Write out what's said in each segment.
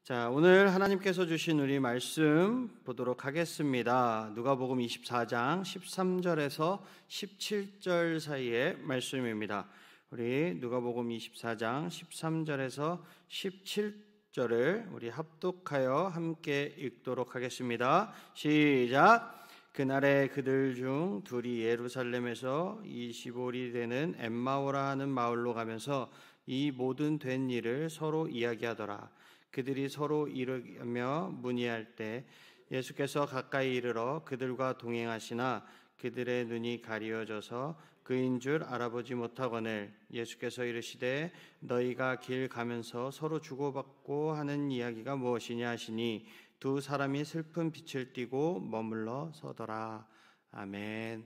자, 오늘 하나님께서 주신 우리 말씀 보도록 하겠습니다. 누가복음 24장 13절에서 17절 사이의 말씀입니다. 우리 누가복음 24장 13절에서 17절을 우리 합독하여 함께 읽도록 하겠습니다. 시작! 그날에 그들 중 둘이 예루살렘에서 25리 되는 엠마오라 하는 마을로 가면서 이 모든 된 일을 서로 이야기하더라. 그들이 서로 이르며 문의할 때 예수께서 가까이 이르러 그들과 동행하시나 그들의 눈이 가리워져서 그인 줄 알아보지 못하거늘 예수께서 이르시되 너희가 길 가면서 서로 주고받고 하는 이야기가 무엇이냐 하시니 두 사람이 슬픈 빛을 띠고 머물러 서더라. 아멘.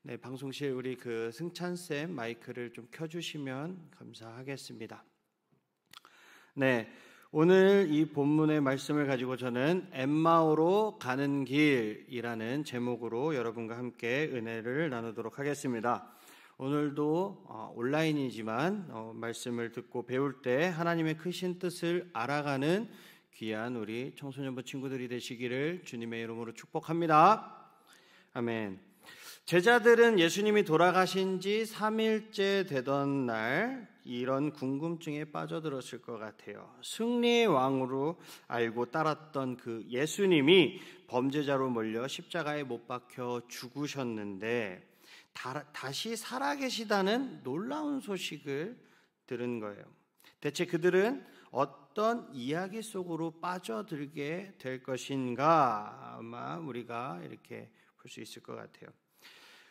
네, 방송실 우리 승찬쌤 마이크를 좀 켜주시면 감사하겠습니다. 네, 오늘 이 본문의 말씀을 가지고 저는 엠마오로 가는 길이라는 제목으로 여러분과 함께 은혜를 나누도록 하겠습니다. 오늘도 온라인이지만 말씀을 듣고 배울 때 하나님의 크신 뜻을 알아가는 귀한 우리 청소년부 친구들이 되시기를 주님의 이름으로 축복합니다. 아멘. 제자들은 예수님이 돌아가신 지 3일째 되던 날 이런 궁금증에 빠져들었을 것 같아요. 승리의 왕으로 알고 따랐던 그 예수님이 범죄자로 몰려 십자가에 못 박혀 죽으셨는데 다시 살아계시다는 놀라운 소식을 들은 거예요. 대체 그들은 어떤 이야기 속으로 빠져들게 될 것인가 아마 우리가 이렇게 볼 수 있을 것 같아요.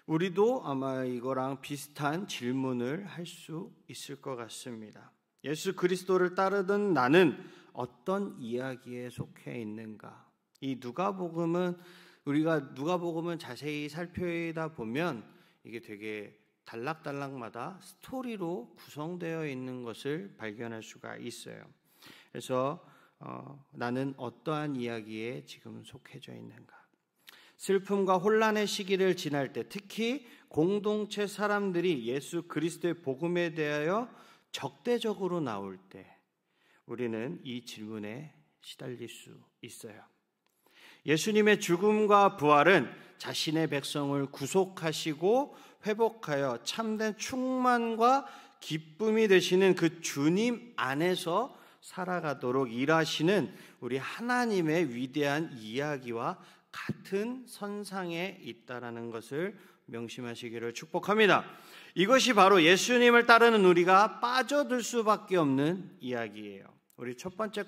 우리도 아마 이거랑 비슷한 질문을 할 수 있을 것 같습니다. 예수 그리스도를 따르던 나는 어떤 이야기에 속해 있는가? 이 누가복음은 우리가 누가복음은 자세히 살펴다 보면 이게 되게 단락단락마다 스토리로 구성되어 있는 것을 발견할 수가 있어요. 그래서 나는 어떠한 이야기에 지금 속해져 있는가? 슬픔과 혼란의 시기를 지날 때 특히 공동체 사람들이 예수 그리스도의 복음에 대하여 적대적으로 나올 때 우리는 이 질문에 시달릴 수 있어요. 예수님의 죽음과 부활은 자신의 백성을 구속하시고 회복하여 참된 충만과 기쁨이 되시는 그 주님 안에서 살아가도록 일하시는 우리 하나님의 위대한 이야기와 같은 선상에 있다라는 것을 명심하시기를 축복합니다. 이것이 바로 예수님을 따르는 우리가 빠져들 수밖에 없는 이야기예요. 우리 첫 번째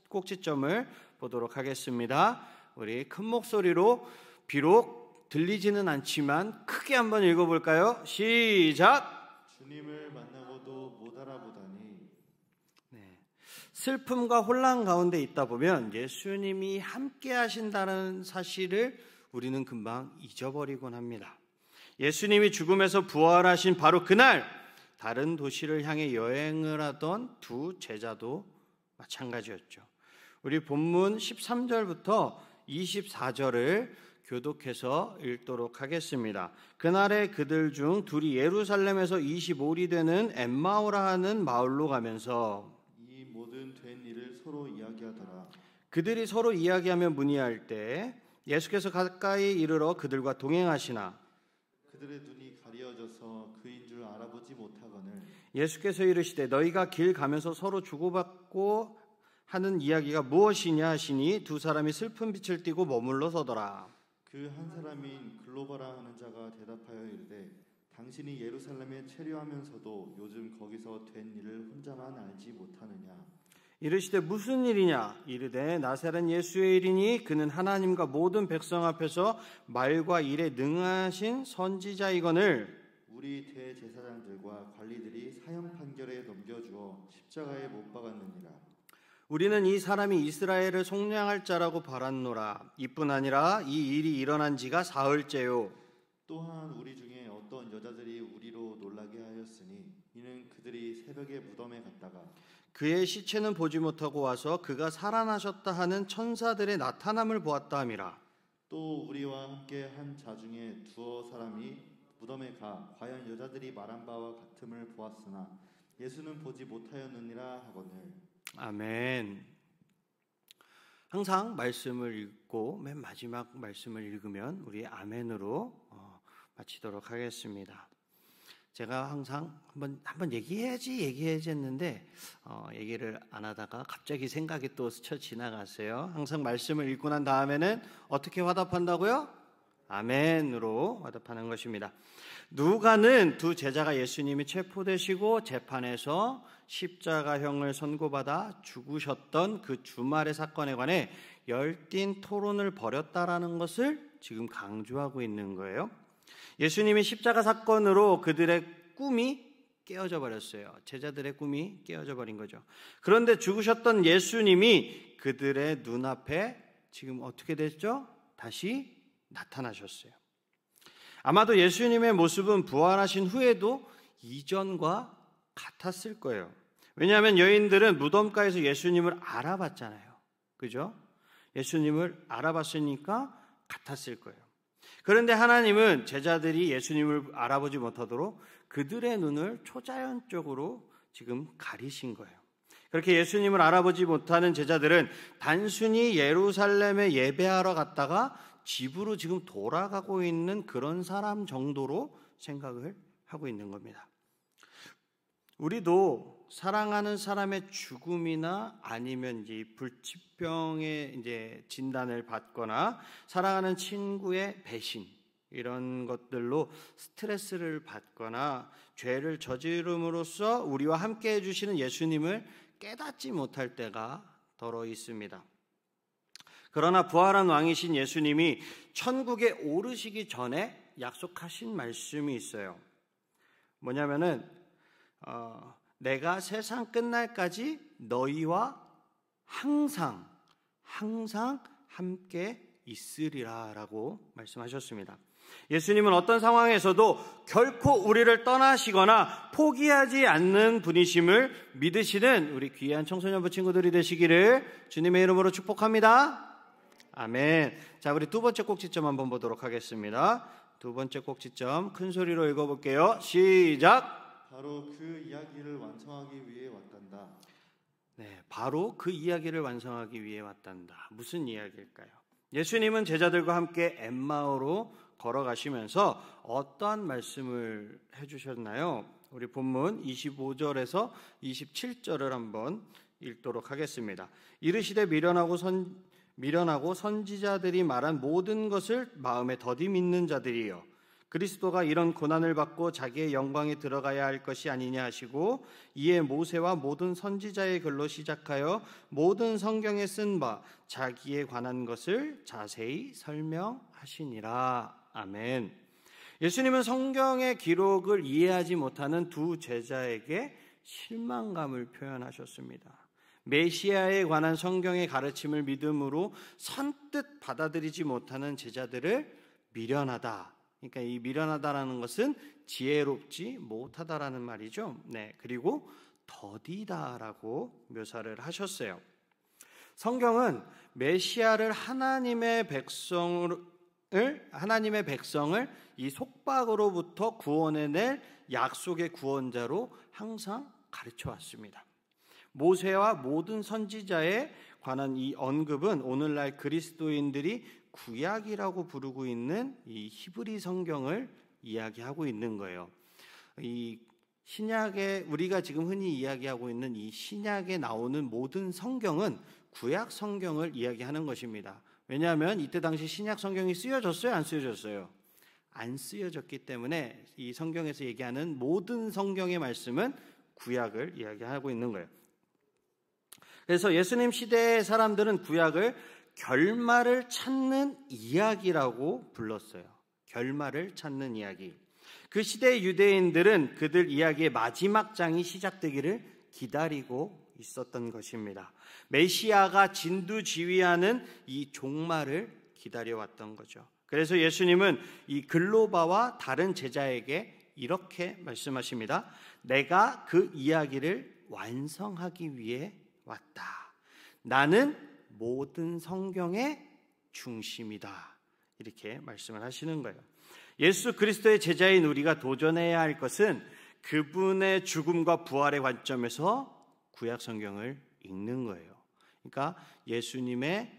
꼭지점을 보도록 하겠습니다. 우리 큰 목소리로 비록 들리지는 않지만 크게 한번 읽어볼까요? 시작! 주님을 만나고도 못 알아보다니. 슬픔과 혼란 가운데 있다 보면 예수님이 함께 하신다는 사실을 우리는 금방 잊어버리곤 합니다. 예수님이 죽음에서 부활하신 바로 그날 다른 도시를 향해 여행을 하던 두 제자도 마찬가지였죠. 우리 본문 13절부터 24절을 교독해서 읽도록 하겠습니다. 그날에 그들 중 둘이 예루살렘에서 25리 되는 엠마오라 하는 마을로 가면서 이 모든 된 일을 서로 이야기하더라. 그들이 서로 이야기하며 문의할 때 예수께서 가까이 이르러 그들과 동행하시나 그들의 눈이 가리워져서 그인 줄 알아보지 못하거늘 예수께서 이르시되 너희가 길 가면서 서로 주고받고 하는 이야기가 무엇이냐 하시니 두 사람이 슬픈 빛을 띠고 머물러 서더라. 그 한 사람인 글로바라 하는 자가 대답하여 이르되 당신이 예루살렘에 체류하면서도 요즘 거기서 된 일을 혼자만 알지 못하느냐. 이르시되 무슨 일이냐. 이르되 나사렛 예수의 일이니 그는 하나님과 모든 백성 앞에서 말과 일에 능하신 선지자이거늘 우리 대제사장들과 관리들이 사형 판결에 넘겨주어 십자가에 못 박았느니라. 우리는 이 사람이 이스라엘을 속량할 자라고 바랐노라. 이뿐 아니라 이 일이 일어난 지가 사흘째요. 또한 우리 중에 어떤 여자들이 우리로 놀라게 하였으니 이는 그들이 새벽에 무덤에 갔다가 그의 시체는 보지 못하고 와서 그가 살아나셨다 하는 천사들의 나타남을 보았다 함이라. 또 우리와 함께 한 자 중에 두어 사람이 무덤에 가 과연 여자들이 말한 바와 같음을 보았으나 예수는 보지 못하였느니라 하거늘. 아멘. 항상 말씀을 읽고 맨 마지막 말씀을 읽으면 우리 아멘으로 마치도록 하겠습니다. 제가 항상 한번 얘기해야지 했는데 얘기를 안 하다가 갑자기 생각이 또 스쳐 지나갔어요. 항상 말씀을 읽고 난 다음에는 어떻게 화답한다고요? 아멘으로 화답하는 것입니다. 누가는 두 제자가 예수님이 체포되시고 재판에서 십자가형을 선고받아 죽으셨던 그 주말의 사건에 관해 열띤 토론을 벌였다라는 것을 지금 강조하고 있는 거예요. 예수님이 십자가 사건으로 그들의 꿈이 깨어져 버렸어요. 제자들의 꿈이 깨어져 버린 거죠. 그런데 죽으셨던 예수님이 그들의 눈앞에 지금 어떻게 됐죠? 다시 나타나셨어요. 아마도 예수님의 모습은 부활하신 후에도 이전과 같았을 거예요. 왜냐하면 여인들은 무덤가에서 예수님을 알아봤잖아요. 그죠? 예수님을 알아봤으니까 같았을 거예요. 그런데 하나님은 제자들이 예수님을 알아보지 못하도록 그들의 눈을 초자연적으로 지금 가리신 거예요. 그렇게 예수님을 알아보지 못하는 제자들은 단순히 예루살렘에 예배하러 갔다가 집으로 지금 돌아가고 있는 그런 사람 정도로 생각을 하고 있는 겁니다. 우리도 사랑하는 사람의 죽음이나 아니면 이제 불치병의 이제 진단을 받거나 사랑하는 친구의 배신 이런 것들로 스트레스를 받거나 죄를 저지름으로써 우리와 함께 해주시는 예수님을 깨닫지 못할 때가 더러 있습니다. 그러나 부활한 왕이신 예수님이 천국에 오르시기 전에 약속하신 말씀이 있어요. 뭐냐면은 내가 세상 끝날까지 너희와 항상 함께 있으리라 라고 말씀하셨습니다. 예수님은 어떤 상황에서도 결코 우리를 떠나시거나 포기하지 않는 분이심을 믿으시는 우리 귀한 청소년부 친구들이 되시기를 주님의 이름으로 축복합니다. 아멘. 자, 우리 두 번째 꼭지점 한번 보도록 하겠습니다. 두 번째 꼭지점 큰 소리로 읽어볼게요. 시작. 바로 그 이야기를 완성하기 위해 왔단다. 네, 바로 그 이야기를 완성하기 위해 왔단다. 무슨 이야기일까요? 예수님은 제자들과 함께 엠마오로 걸어가시면서 어떠한 말씀을 해주셨나요? 우리 본문 25절에서 27절을 한번 읽도록 하겠습니다. 이르시되 미련하고 선지자들이 말한 모든 것을 마음에 더디 믿는 자들이여, 그리스도가 이런 고난을 받고 자기의 영광에 들어가야 할 것이 아니냐 하시고, 이에 모세와 모든 선지자의 글로 시작하여 모든 성경에 쓴 바 자기에 관한 것을 자세히 설명하시니라. 아멘. 예수님은 성경의 기록을 이해하지 못하는 두 제자에게 실망감을 표현하셨습니다. 메시아에 관한 성경의 가르침을 믿음으로 선뜻 받아들이지 못하는 제자들을 미련하다. 그러니까 이 미련하다라는 것은 지혜롭지 못하다라는 말이죠. 네, 그리고 더디다라고 묘사를 하셨어요. 성경은 메시아를 하나님의 백성을 이 속박으로부터 구원해낼 약속의 구원자로 항상 가르쳐 왔습니다. 모세와 모든 선지자에 관한 이 언급은 오늘날 그리스도인들이 구약이라고 부르고 있는 이 히브리 성경을 이야기하고 있는 거예요. 이 신약에 우리가 지금 흔히 이야기하고 있는 이 신약에 나오는 모든 성경은 구약 성경을 이야기하는 것입니다. 왜냐하면 이때 당시 신약 성경이 쓰여졌어요, 안 쓰여졌어요? 안 쓰여졌기 때문에 이 성경에서 얘기하는 모든 성경의 말씀은 구약을 이야기하고 있는 거예요. 그래서 예수님 시대의 사람들은 구약을 결말을 찾는 이야기라고 불렀어요. 결말을 찾는 이야기. 그 시대의 유대인들은 그들 이야기의 마지막 장이 시작되기를 기다리고 있었던 것입니다. 메시아가 진두지휘하는 이 종말을 기다려왔던 거죠. 그래서 예수님은 이 글로바와 다른 제자에게 이렇게 말씀하십니다. 내가 그 이야기를 완성하기 위해 왔다. 나는 모든 성경의 중심이다. 이렇게 말씀을 하시는 거예요. 예수 그리스도의 제자인 우리가 도전해야 할 것은 그분의 죽음과 부활의 관점에서 구약 성경을 읽는 거예요. 그러니까 예수님의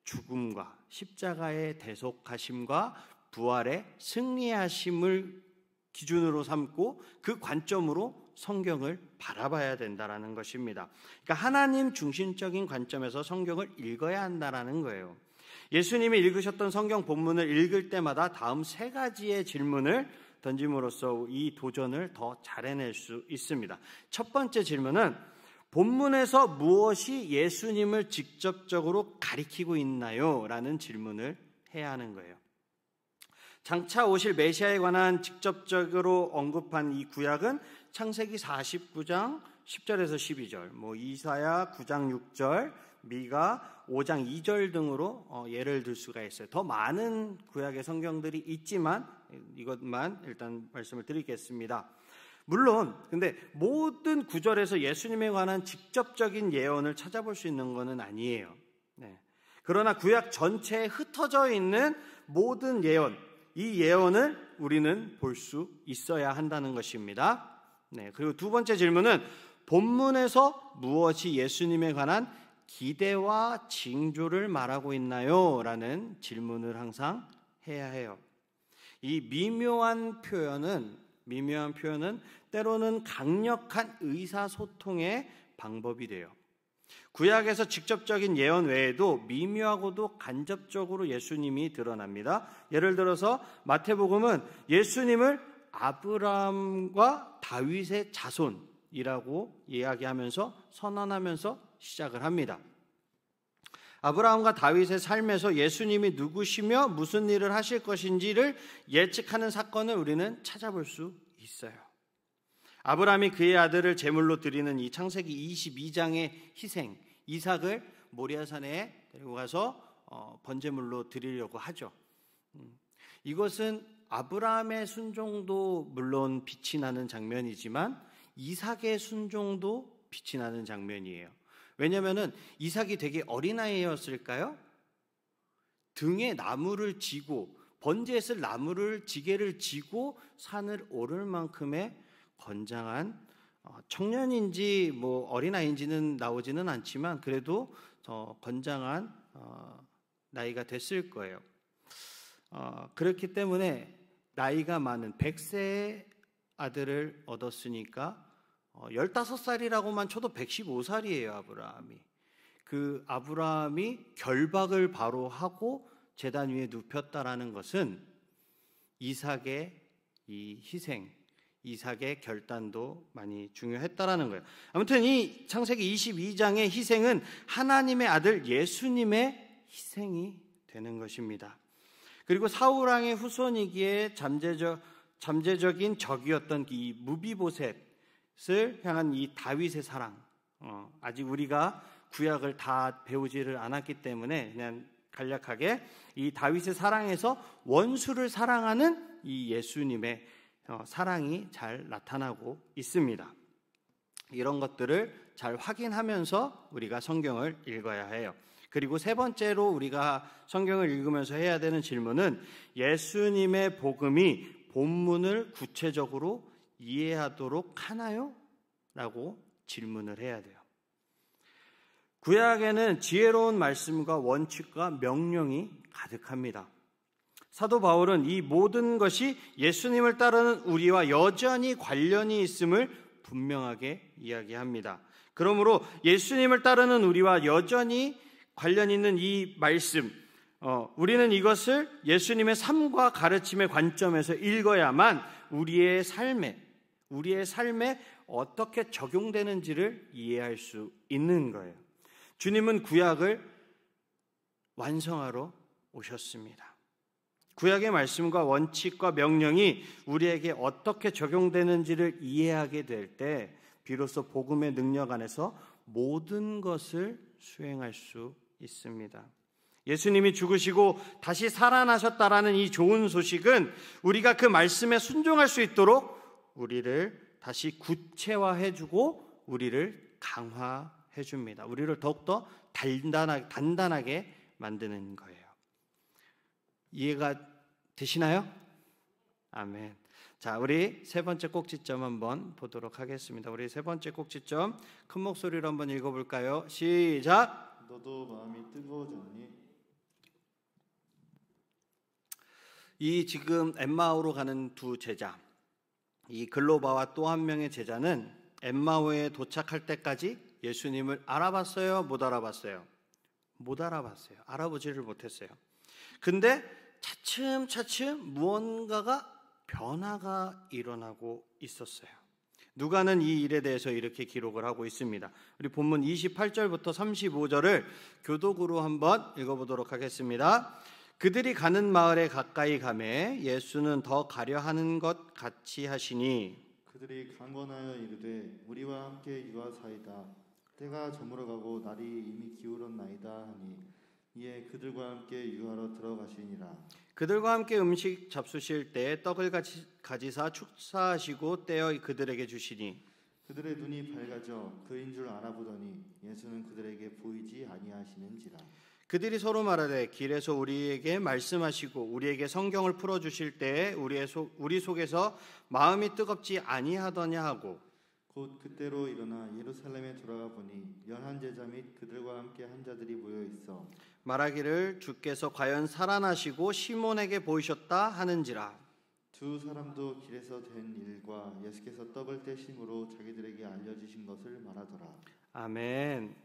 죽음과 십자가의 대속하심과 부활의 승리하심을 기준으로 삼고 그 관점으로 성경을 바라봐야 된다라는 것입니다. 그러니까 하나님 중심적인 관점에서 성경을 읽어야 한다라는 거예요. 예수님이 읽으셨던 성경 본문을 읽을 때마다 다음 세 가지의 질문을 던짐으로써 이 도전을 더 잘 해낼 수 있습니다. 첫 번째 질문은 본문에서 무엇이 예수님을 직접적으로 가리키고 있나요? 라는 질문을 해야 하는 거예요. 장차 오실 메시아에 관한 직접적으로 언급한 이 구약은 창세기 49장 10절에서 12절, 이사야 9장 6절, 미가 5장 2절 등으로 예를 들 수가 있어요. 더 많은 구약의 성경들이 있지만 이것만 일단 말씀을 드리겠습니다. 물론 근데 모든 구절에서 예수님에 관한 직접적인 예언을 찾아볼 수 있는 것은 아니에요. 네. 그러나 구약 전체에 흩어져 있는 모든 예언, 이 예언을 우리는 볼 수 있어야 한다는 것입니다. 네. 그리고 두 번째 질문은 본문에서 무엇이 예수님에 관한 기대와 징조를 말하고 있나요? 라는 질문을 항상 해야 해요. 이 미묘한 표현은 때로는 강력한 의사소통의 방법이 돼요. 구약에서 직접적인 예언 외에도 미묘하고도 간접적으로 예수님이 드러납니다. 예를 들어서 마태복음은 예수님을 아브라함과 다윗의 자손이라고 이야기하면서 선언하면서 시작을 합니다. 아브라함과 다윗의 삶에서 예수님이 누구시며 무슨 일을 하실 것인지를 예측하는 사건을 우리는 찾아볼 수 있어요. 아브라함이 그의 아들을 제물로 드리는 이 창세기 22장의 희생, 이삭을 모리아산에 데리고 가서 번제물로 드리려고 하죠. 이것은 아브라함의 순종도 물론 빛이 나는 장면이지만 이삭의 순종도 빛이 나는 장면이에요. 왜냐하면 이삭이 되게 어린아이였을까요? 등에 나무를 지고 번제에 쓸 나무를 지게를 지고 산을 오를 만큼의 건장한 청년인지 어린아이인지는 나오지는 않지만 그래도 건장한 나이가 됐을 거예요. 그렇기 때문에 나이가 많은 100세의 아들을 얻었으니까 15살이라고만 쳐도 115살이에요. 아브라함이. 그 아브라함이 결박을 바로 하고 제단 위에 눕혔다라는 것은 이삭의 이 희생, 이삭의 결단도 많이 중요했다라는 거예요. 아무튼 이 창세기 22장의 희생은 하나님의 아들 예수님의 희생이 되는 것입니다. 그리고 사울왕의 후손이기에 잠재적인 적이었던 이 무비보셋을 향한 이 다윗의 사랑, 아직 우리가 구약을 다 배우지를 않았기 때문에 그냥 간략하게 이 다윗의 사랑에서 원수를 사랑하는 이 예수님의 사랑이 잘 나타나고 있습니다. 이런 것들을 잘 확인하면서 우리가 성경을 읽어야 해요. 그리고 세 번째로 우리가 성경을 읽으면서 해야 되는 질문은 예수님의 복음이 본문을 구체적으로 이해하도록 하나요? 라고 질문을 해야 돼요. 구약에는 지혜로운 말씀과 원칙과 명령이 가득합니다. 사도 바울은 이 모든 것이 예수님을 따르는 우리와 여전히 관련이 있음을 분명하게 이야기합니다. 그러므로 예수님을 따르는 우리와 여전히 관련 있는 이 말씀, 우리는 이것을 예수님의 삶과 가르침의 관점에서 읽어야만 우리의 삶에 어떻게 적용되는지를 이해할 수 있는 거예요. 주님은 구약을 완성하러 오셨습니다. 구약의 말씀과 원칙과 명령이 우리에게 어떻게 적용되는지를 이해하게 될 때 비로소 복음의 능력 안에서 모든 것을 수행할 수 있습니다. 예수님이 죽으시고 다시 살아나셨다라는 이 좋은 소식은 우리가 그 말씀에 순종할 수 있도록 우리를 다시 구체화해주고 우리를 강화해줍니다. 우리를 더욱더 단단하게 만드는 거예요. 이해가 되시나요? 아멘. 자, 우리 세 번째 꼭지점 한번 보도록 하겠습니다. 우리 세 번째 꼭지점 큰 목소리로 한번 읽어볼까요? 시작. 너도 마음이 뜨거워졌니? 이 지금 엠마오로 가는 두 제자, 이 글로바와 또 한 명의 제자는 엠마오에 도착할 때까지 예수님을 알아봤어요? 못 알아봤어요? 못 알아봤어요. 알아보지를 못했어요. 근데 차츰차츰 무언가가 변화가 일어나고 있었어요. 누가는 이 일에 대해서 이렇게 기록을 하고 있습니다. 우리 본문 28절부터 35절을 교독으로 한번 읽어보도록 하겠습니다. 그들이 가는 마을에 가까이 가매 예수는 더 가려 하는 것 같이 하시니 그들이 강권하여 이르되 우리와 함께 유하사이다. 때가 저물어가고 날이 이미 기울었나이다 하니 이에 그들과 함께 유하러 들어가시니라. 그들과 함께 음식 잡수실 때 떡을 가지사 축사하시고 떼어 그들에게 주시니 그들의 눈이 밝아져 그인 줄 알아보더니 예수는 그들에게 보이지 아니하시는지라. 그들이 서로 말하되 길에서 우리에게 말씀하시고 우리에게 성경을 풀어주실 때에 우리 속에서 마음이 뜨겁지 아니하더냐 하고 곧 그때로 일어나 예루살렘에 돌아가 보니 11제자 및 그들과 함께 한 자들이 모여 있어 말하기를 주께서 과연 살아나시고 시몬에게 보이셨다 하는지라. 두 사람도 길에서 된 일과 예수께서 떡을 떼심으로 자기들에게 알려주신 것을 말하더라. 아멘.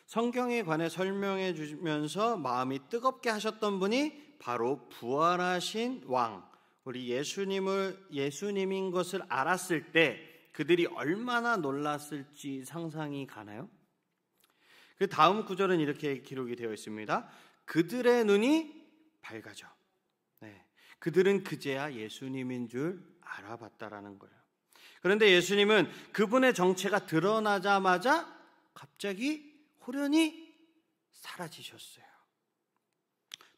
성경에 관해 설명해 주면서 마음이 뜨겁게 하셨던 분이 바로 부활하신 왕, 우리 예수님인 것을 알았을 때 그들이 얼마나 놀랐을지 상상이 가나요? 그 다음 구절은 이렇게 기록이 되어 있습니다. 그들의 눈이 밝아져. 네, 그들은 그제야 예수님인 줄 알아봤다라는 거예요. 그런데 예수님은 그분의 정체가 드러나자마자 갑자기 호련히 사라지셨어요.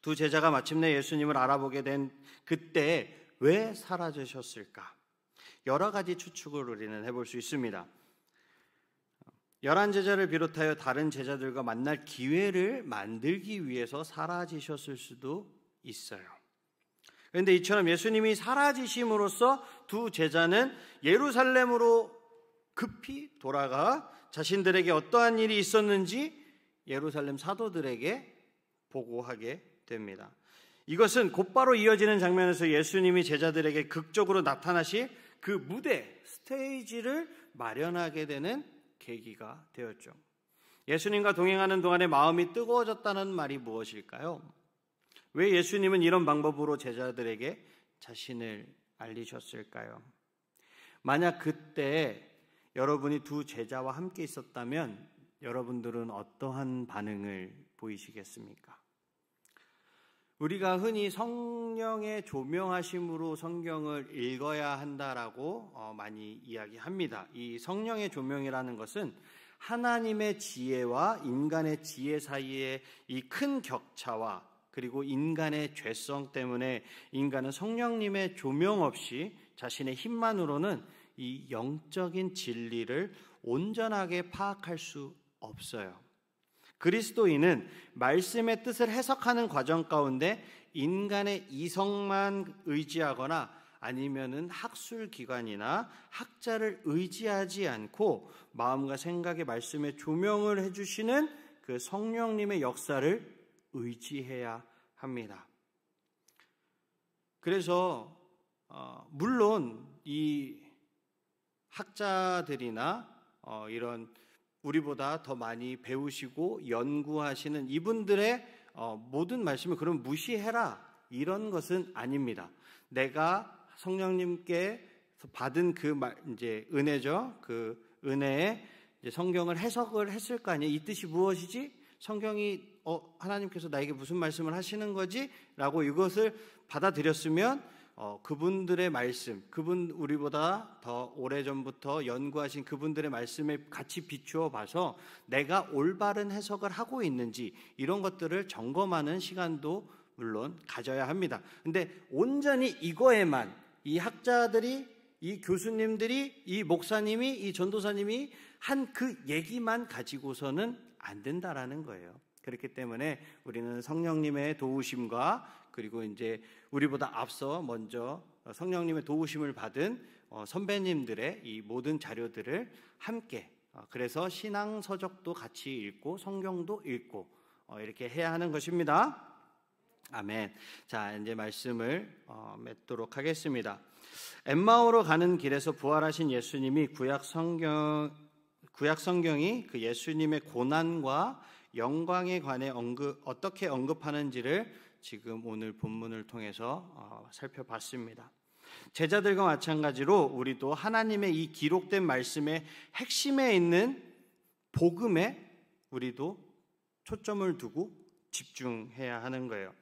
두 제자가 마침내 예수님을 알아보게 된 그때 왜 사라지셨을까? 여러 가지 추측을 우리는 해볼 수 있습니다. 11제자를 비롯하여 다른 제자들과 만날 기회를 만들기 위해서 사라지셨을 수도 있어요. 그런데 이처럼 예수님이 사라지심으로써 두 제자는 예루살렘으로 급히 돌아가 자신들에게 어떠한 일이 있었는지 예루살렘 사도들에게 보고하게 됩니다. 이것은 곧바로 이어지는 장면에서 예수님이 제자들에게 극적으로 나타나실 그 무대, 스테이지를 마련하게 되는 계기가 되었죠. 예수님과 동행하는 동안에 마음이 뜨거워졌다는 말이 무엇일까요? 왜 예수님은 이런 방법으로 제자들에게 자신을 알리셨을까요? 만약 그때 여러분이 두 제자와 함께 있었다면 여러분들은 어떠한 반응을 보이시겠습니까? 우리가 흔히 성령의 조명하심으로 성경을 읽어야 한다라고 많이 이야기합니다. 이 성령의 조명이라는 것은 하나님의 지혜와 인간의 지혜 사이의 이 큰 격차와 그리고 인간의 죄성 때문에 인간은 성령님의 조명 없이 자신의 힘만으로는 이 영적인 진리를 온전하게 파악할 수 없어요. 그리스도인은 말씀의 뜻을 해석하는 과정 가운데 인간의 이성만 의지하거나 아니면은 학술기관이나 학자를 의지하지 않고 마음과 생각의 말씀에 조명을 해주시는 그 성령님의 역사를 의지해야 합니다. 그래서 물론 이 학자들이나 이런 우리보다 더 많이 배우시고 연구하시는 이분들의 모든 말씀을 그럼 무시해라 이런 것은 아닙니다. 내가 성령님께 받은 그 이제 은혜죠. 그 은혜에 이제 성경을 해석을 했을 거 아니에요. 이 뜻이 무엇이지? 성경이 하나님께서 나에게 무슨 말씀을 하시는 거지? 라고 이것을 받아들였으면 그분들의 말씀, 우리보다 더 오래전부터 연구하신 그분들의 말씀에 같이 비추어 봐서 내가 올바른 해석을 하고 있는지 이런 것들을 점검하는 시간도 물론 가져야 합니다. 근데 온전히 이거에만 이 학자들이, 이 교수님들이, 이 목사님이, 이 전도사님이 한 그 얘기만 가지고서는 안 된다라는 거예요. 그렇기 때문에 우리는 성령님의 도우심과 그리고 이제 우리보다 앞서 먼저 성령님의 도우심을 받은 선배님들의 이 모든 자료들을 함께 그래서 신앙 서적도 같이 읽고 성경도 읽고 이렇게 해야 하는 것입니다. 아멘. 자, 이제 말씀을 맺도록 하겠습니다. 엠마오로 가는 길에서 부활하신 예수님이 구약 성경이 그 예수님의 고난과 영광에 관해 어떻게 언급하는지를 지금 오늘 본문을 통해서 살펴봤습니다. 제자들과 마찬가지로 우리도 하나님의 이 기록된 말씀의 핵심에 있는 복음에 우리도 초점을 두고 집중해야 하는 거예요.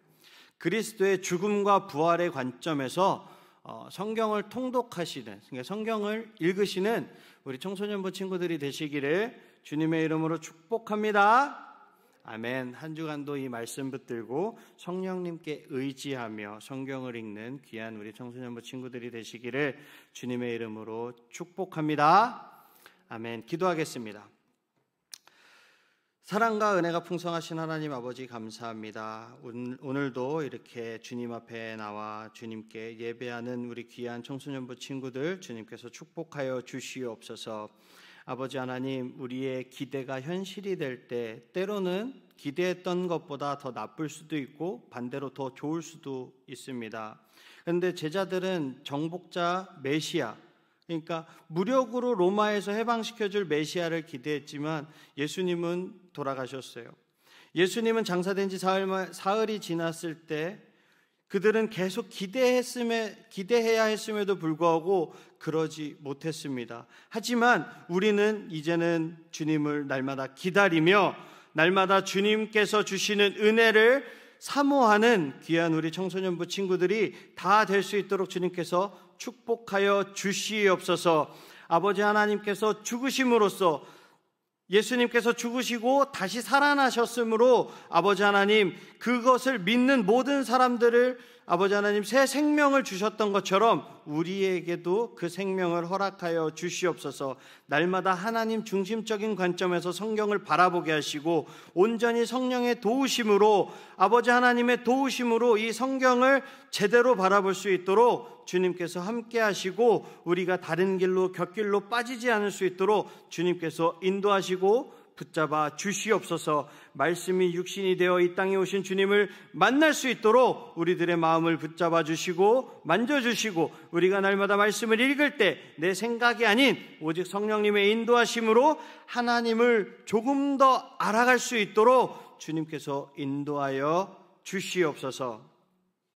그리스도의 죽음과 부활의 관점에서 성경을 통독하시는, 그러니까 성경을 읽으시는 우리 청소년부 친구들이 되시기를 주님의 이름으로 축복합니다. 아멘. 한 주간도 이 말씀 붙들고 성령님께 의지하며 성경을 읽는 귀한 우리 청소년부 친구들이 되시기를 주님의 이름으로 축복합니다. 아멘. 기도하겠습니다. 사랑과 은혜가 풍성하신 하나님 아버지 감사합니다. 오늘도 이렇게 주님 앞에 나와 주님께 예배하는 우리 귀한 청소년부 친구들 주님께서 축복하여 주시옵소서. 아버지 하나님, 우리의 기대가 현실이 될 때 때로는 기대했던 것보다 더 나쁠 수도 있고 반대로 더 좋을 수도 있습니다. 그런데 제자들은 정복자 메시아, 그러니까 무력으로 로마에서 해방시켜줄 메시아를 기대했지만 예수님은 돌아가셨어요. 예수님은 장사된 지 사흘이 지났을 때 그들은 계속 기대해야 했음에도 불구하고 그러지 못했습니다. 하지만 우리는 이제는 주님을 날마다 기다리며 날마다 주님께서 주시는 은혜를 사모하는 귀한 우리 청소년부 친구들이 다 될 수 있도록 주님께서 축복하여 주시옵소서. 아버지 하나님께서 죽으심으로써 예수님께서 죽으시고 다시 살아나셨으므로 아버지 하나님, 그것을 믿는 모든 사람들을 아버지 하나님 새 생명을 주셨던 것처럼 우리에게도 그 생명을 허락하여 주시옵소서. 날마다 하나님 중심적인 관점에서 성경을 바라보게 하시고 온전히 성령의 도우심으로, 아버지 하나님의 도우심으로 이 성경을 제대로 바라볼 수 있도록 주님께서 함께 하시고 우리가 다른 길로 곁길로 빠지지 않을 수 있도록 주님께서 인도하시고 붙잡아 주시옵소서. 말씀이 육신이 되어 이 땅에 오신 주님을 만날 수 있도록 우리들의 마음을 붙잡아 주시고 만져주시고 우리가 날마다 말씀을 읽을 때 내 생각이 아닌 오직 성령님의 인도하심으로 하나님을 조금 더 알아갈 수 있도록 주님께서 인도하여 주시옵소서.